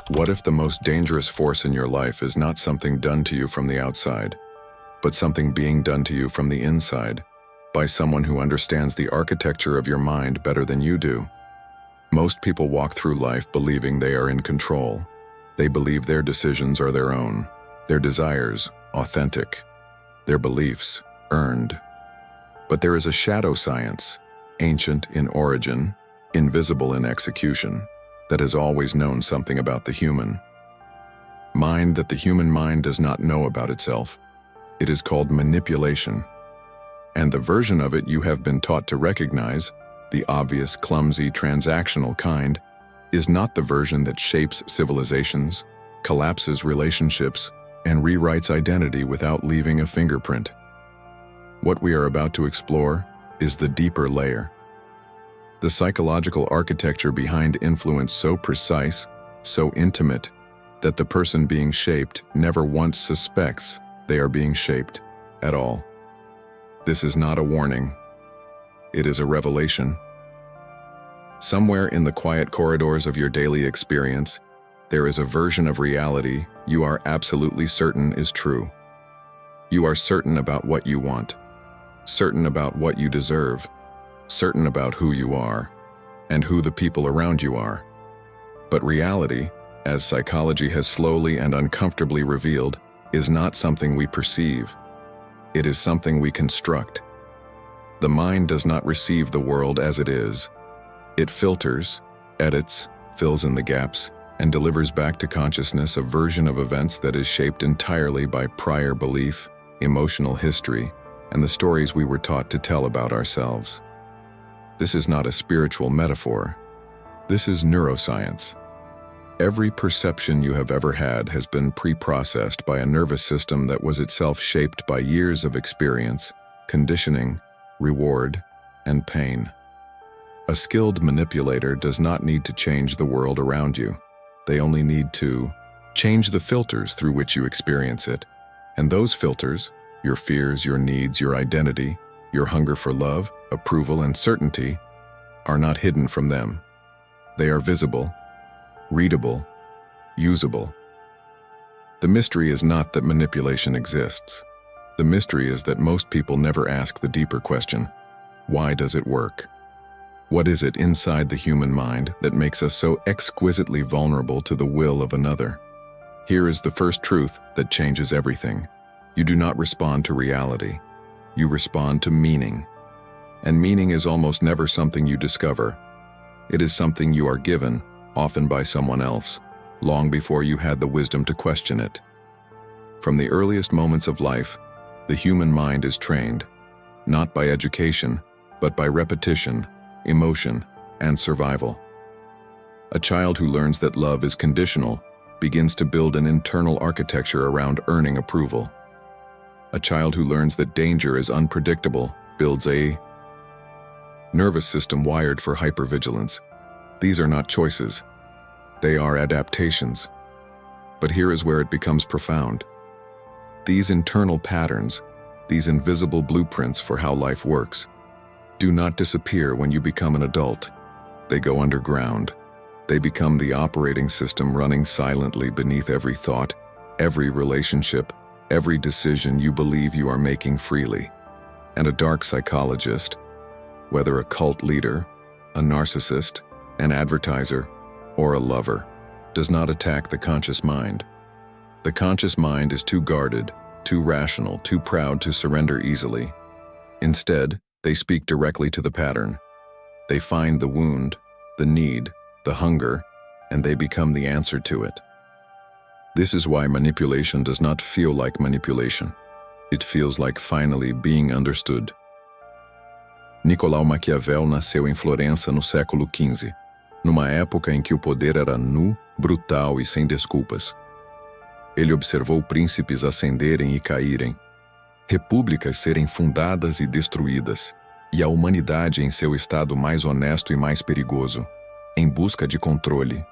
What if the most dangerous force in your life is not something done to you from the outside, but something being done to you from the inside, by someone who understands the architecture of your mind better than you do? Most people walk through life believing they are in control. They believe their decisions are their own, their desires authentic, their beliefs earned. But there is a shadow science, ancient in origin, invisible in execution, that has always known something about the human mind that the human mind does not know about itself. It is called manipulation. And the version of it you have been taught to recognize, the obvious, clumsy, transactional kind, is not the version that shapes civilizations, collapses relationships, and rewrites identity without leaving a fingerprint. What we are about to explore is the deeper layer. The psychological architecture behind influence so precise, so intimate, that the person being shaped never once suspects they are being shaped at all. This is not a warning. It is a revelation. Somewhere in the quiet corridors of your daily experience, there is a version of reality you are absolutely certain is true. You are certain about what you want, certain about what you deserve, certain about who you are, and who the people around you are. But reality, as psychology has slowly and uncomfortably revealed, is not something we perceive. It is something we construct. The mind does not receive the world as it is. It filters, edits, fills in the gaps, and delivers back to consciousness a version of events that is shaped entirely by prior belief, emotional history, and the stories we were taught to tell about ourselves. This is not a spiritual metaphor. This is neuroscience. Every perception you have ever had has been pre-processed by a nervous system that was itself shaped by years of experience, conditioning, reward, and pain. A skilled manipulator does not need to change the world around you. They only need to change the filters through which you experience it. And those filters, your fears, your needs, your identity, your hunger for love, approval, and certainty, are not hidden from them. They are visible, readable, usable. The mystery is not that manipulation exists. The mystery is that most people never ask the deeper question: why does it work? What is it inside the human mind that makes us so exquisitely vulnerable to the will of another? Here is the first truth that changes everything. You do not respond to reality. You respond to meaning. And meaning is almost never something you discover. It is something you are given, often by someone else, long before you had the wisdom to question it. From the earliest moments of life, the human mind is trained, not by education, but by repetition, emotion, and survival. A child who learns that love is conditional begins to build an internal architecture around earning approval. A child who learns that danger is unpredictable builds a nervous system wired for hypervigilance. These are not choices. They are adaptations. But here is where it becomes profound. These internal patterns, these invisible blueprints for how life works, do not disappear when you become an adult. They go underground. They become the operating system running silently beneath every thought, every relationship, every decision you believe you are making freely. And a dark psychologist, whether a cult leader, a narcissist, an advertiser, or a lover, does not attack the conscious mind. The conscious mind is too guarded, too rational, too proud to surrender easily. Instead, they speak directly to the pattern. They find the wound, the need, the hunger, and they become the answer to it. This is why manipulation does not feel like manipulation. It feels like finally being understood. Nicolau Maquiavel nasceu em Florença no século XV, numa época em que o poder era nu, brutal e sem desculpas. Ele observou príncipes ascenderem e caírem, repúblicas serem fundadas e destruídas, e a humanidade em seu estado mais honesto e mais perigoso, em busca de controle.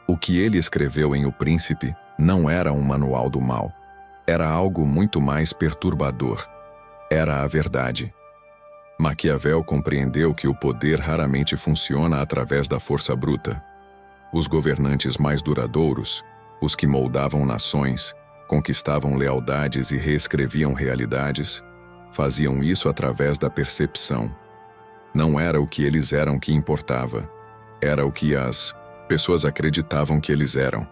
O que ele escreveu em O Príncipe não era um manual do mal. Era algo muito mais perturbador. Era a verdade. Maquiavel compreendeu que o poder raramente funciona através da força bruta. Os governantes mais duradouros, os que moldavam nações, conquistavam lealdades e reescreviam realidades, faziam isso através da percepção. Não era o que eles eram que importava, era o que as pessoas acreditavam que eles eram.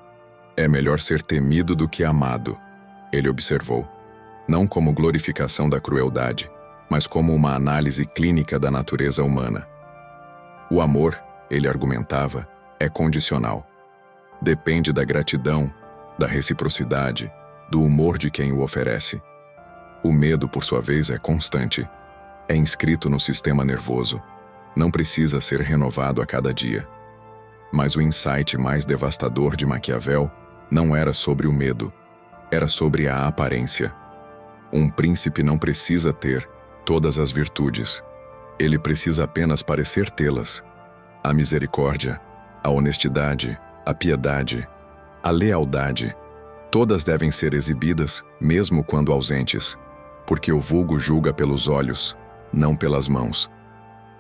É melhor ser temido do que amado, ele observou, não como glorificação da crueldade, mas como uma análise clínica da natureza humana. O amor, ele argumentava, é condicional. Depende da gratidão, da reciprocidade, do humor de quem o oferece. O medo, por sua vez, é constante. É inscrito no sistema nervoso. Não precisa ser renovado a cada dia. Mas o insight mais devastador de Maquiavel não era sobre o medo, era sobre a aparência. Um príncipe não precisa ter todas as virtudes. Ele precisa apenas parecer tê-las. A misericórdia, a honestidade, a piedade, a lealdade, todas devem ser exibidas, mesmo quando ausentes, porque o vulgo julga pelos olhos, não pelas mãos.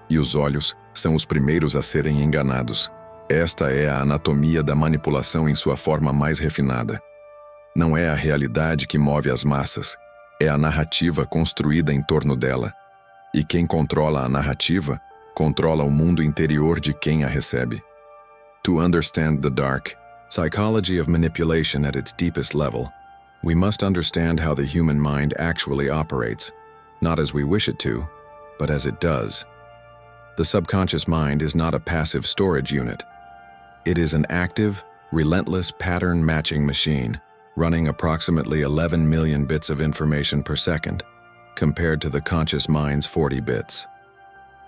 E os olhos são os primeiros a serem enganados. Esta é a anatomia da manipulação em sua forma mais refinada. Não é a realidade que move as massas, é a narrativa construída em torno dela. E quem controla a narrativa, controla o mundo interior de quem a recebe. To understand the dark psychology of manipulation at its deepest level, we must understand how the human mind actually operates, not as we wish it to, but as it does. The subconscious mind is not a passive storage unit. It is an active, relentless pattern-matching machine, running approximately 11 million bits of information per second, compared to the conscious mind's 40 bits.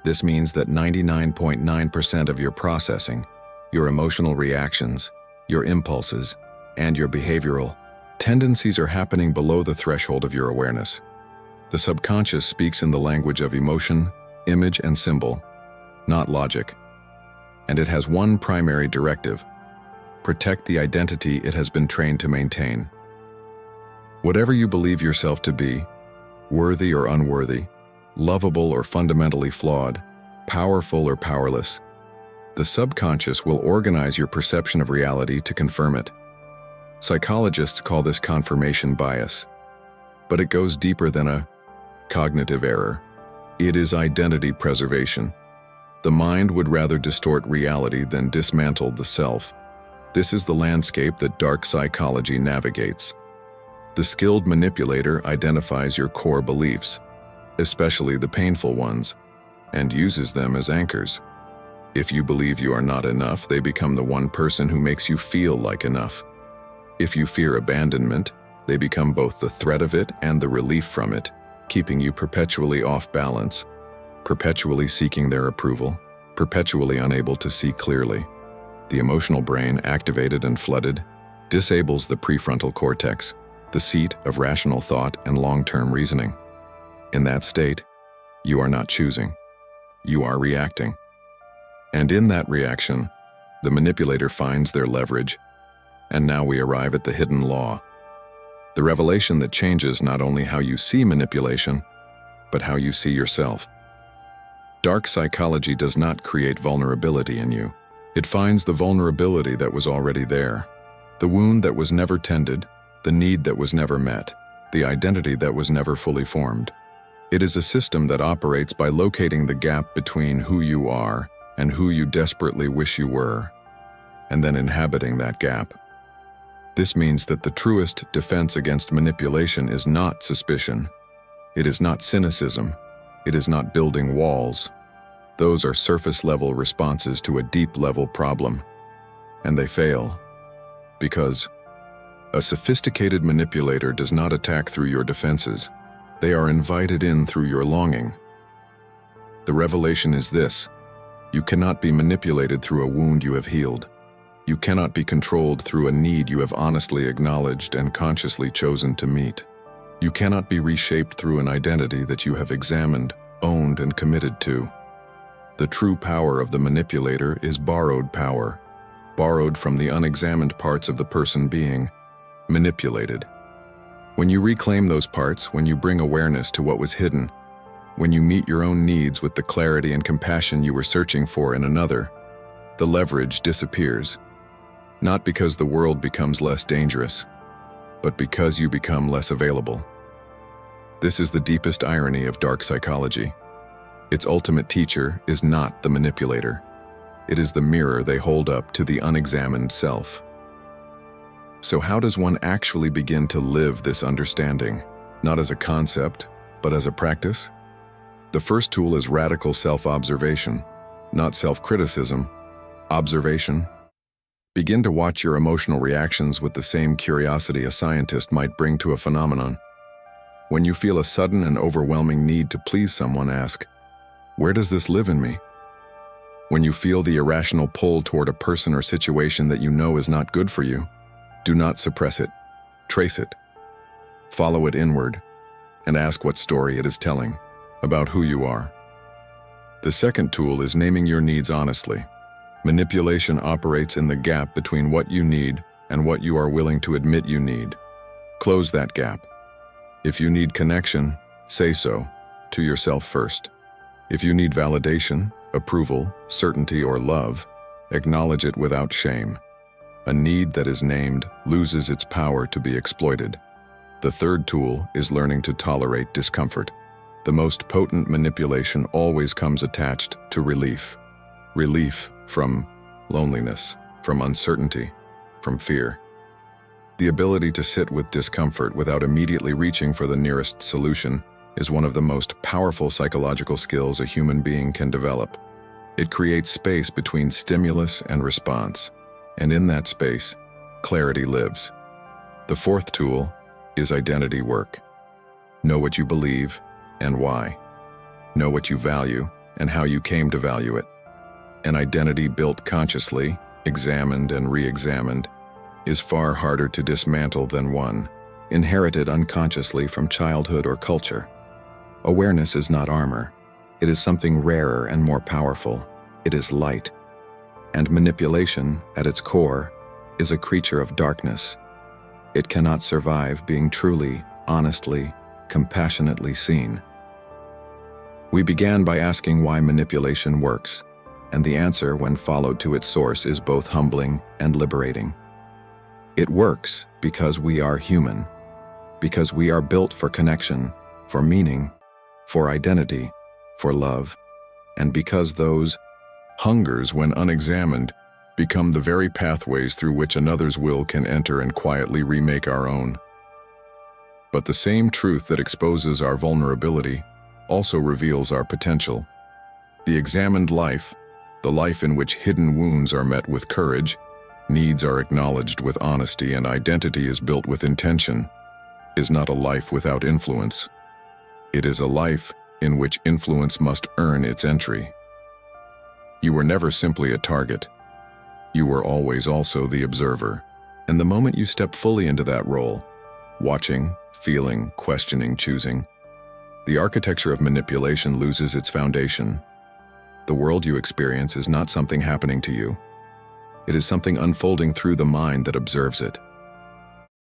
This means that 99.9% of your processing, your emotional reactions, your impulses, and your behavioral tendencies are happening below the threshold of your awareness. The subconscious speaks in the language of emotion, image, and symbol, not logic. And it has one primary directive: protect the identity it has been trained to maintain. Whatever you believe yourself to be, worthy or unworthy, lovable or fundamentally flawed, powerful or powerless, the subconscious will organize your perception of reality to confirm it. Psychologists call this confirmation bias, but it goes deeper than a cognitive error. It is identity preservation. The mind would rather distort reality than dismantle the self. This is the landscape that dark psychology navigates. The skilled manipulator identifies your core beliefs, especially the painful ones, and uses them as anchors. If you believe you are not enough, they become the one person who makes you feel like enough. If you fear abandonment, they become both the threat of it and the relief from it, keeping you perpetually off balance, perpetually seeking their approval, perpetually unable to see clearly. The emotional brain, activated and flooded, disables the prefrontal cortex, the seat of rational thought and long-term reasoning. In that state, you are not choosing. You are reacting. And in that reaction, the manipulator finds their leverage. And now we arrive at the hidden law, the revelation that changes not only how you see manipulation, but how you see yourself. Dark psychology does not create vulnerability in you. It finds the vulnerability that was already there, the wound that was never tended, the need that was never met, the identity that was never fully formed. It is a system that operates by locating the gap between who you are and who you desperately wish you were, and then inhabiting that gap. This means that the truest defense against manipulation is not suspicion. It is not cynicism. It is not building walls. Those are surface-level responses to a deep-level problem, and they fail because a sophisticated manipulator does not attack through your defenses. They are invited in through your longing. The revelation is this: you cannot be manipulated through a wound you have healed. You cannot be controlled through a need you have honestly acknowledged and consciously chosen to meet. You cannot be reshaped through an identity that you have examined, owned, and committed to. The true power of the manipulator is borrowed power, borrowed from the unexamined parts of the person being manipulated. When you reclaim those parts, when you bring awareness to what was hidden, when you meet your own needs with the clarity and compassion you were searching for in another, the leverage disappears. Not because the world becomes less dangerous, but because you become less available. This is the deepest irony of dark psychology. Its ultimate teacher is not the manipulator. It is the mirror they hold up to the unexamined self. So how does one actually begin to live this understanding? Not as a concept, but as a practice? The first tool is radical self-observation, not self-criticism. Observation. Begin to watch your emotional reactions with the same curiosity a scientist might bring to a phenomenon. When you feel a sudden and overwhelming need to please someone, ask, "Where does this live in me?" When you feel the irrational pull toward a person or situation that you know is not good for you, do not suppress it. Trace it. Follow it inward, and ask what story it is telling about who you are. The second tool is naming your needs honestly. Manipulation operates in the gap between what you need and what you are willing to admit you need. Close that gap. If you need connection, say so, to yourself first. If you need validation, approval, certainty, or love, acknowledge it without shame. A need that is named loses its power to be exploited. The third tool is learning to tolerate discomfort. The most potent manipulation always comes attached to relief. Relief from loneliness, from uncertainty, from fear. The ability to sit with discomfort without immediately reaching for the nearest solution is one of the most powerful psychological skills a human being can develop. It creates space between stimulus and response, and in that space, clarity lives. The fourth tool is identity work. Know what you believe and why. Know what you value and how you came to value it. An identity built consciously, examined and re-examined, is far harder to dismantle than one inherited unconsciously from childhood or culture. Awareness is not armor. It is something rarer and more powerful. It is light. And manipulation, at its core, is a creature of darkness. It cannot survive being truly, honestly, compassionately seen. We began by asking why manipulation works, and the answer, when followed to its source, is both humbling and liberating. It works because we are human, because we are built for connection, for meaning, for identity, for love, and because those hungers, when unexamined, become the very pathways through which another's will can enter and quietly remake our own. But the same truth that exposes our vulnerability also reveals our potential. The examined life, the life in which hidden wounds are met with courage, needs are acknowledged with honesty, and identity is built with intention, is not a life without influence. It is a life in which influence must earn its entry. You were never simply a target. You were always also the observer. And the moment you step fully into that role, watching, feeling, questioning, choosing, the architecture of manipulation loses its foundation. The world you experience is not something happening to you. It is something unfolding through the mind that observes it.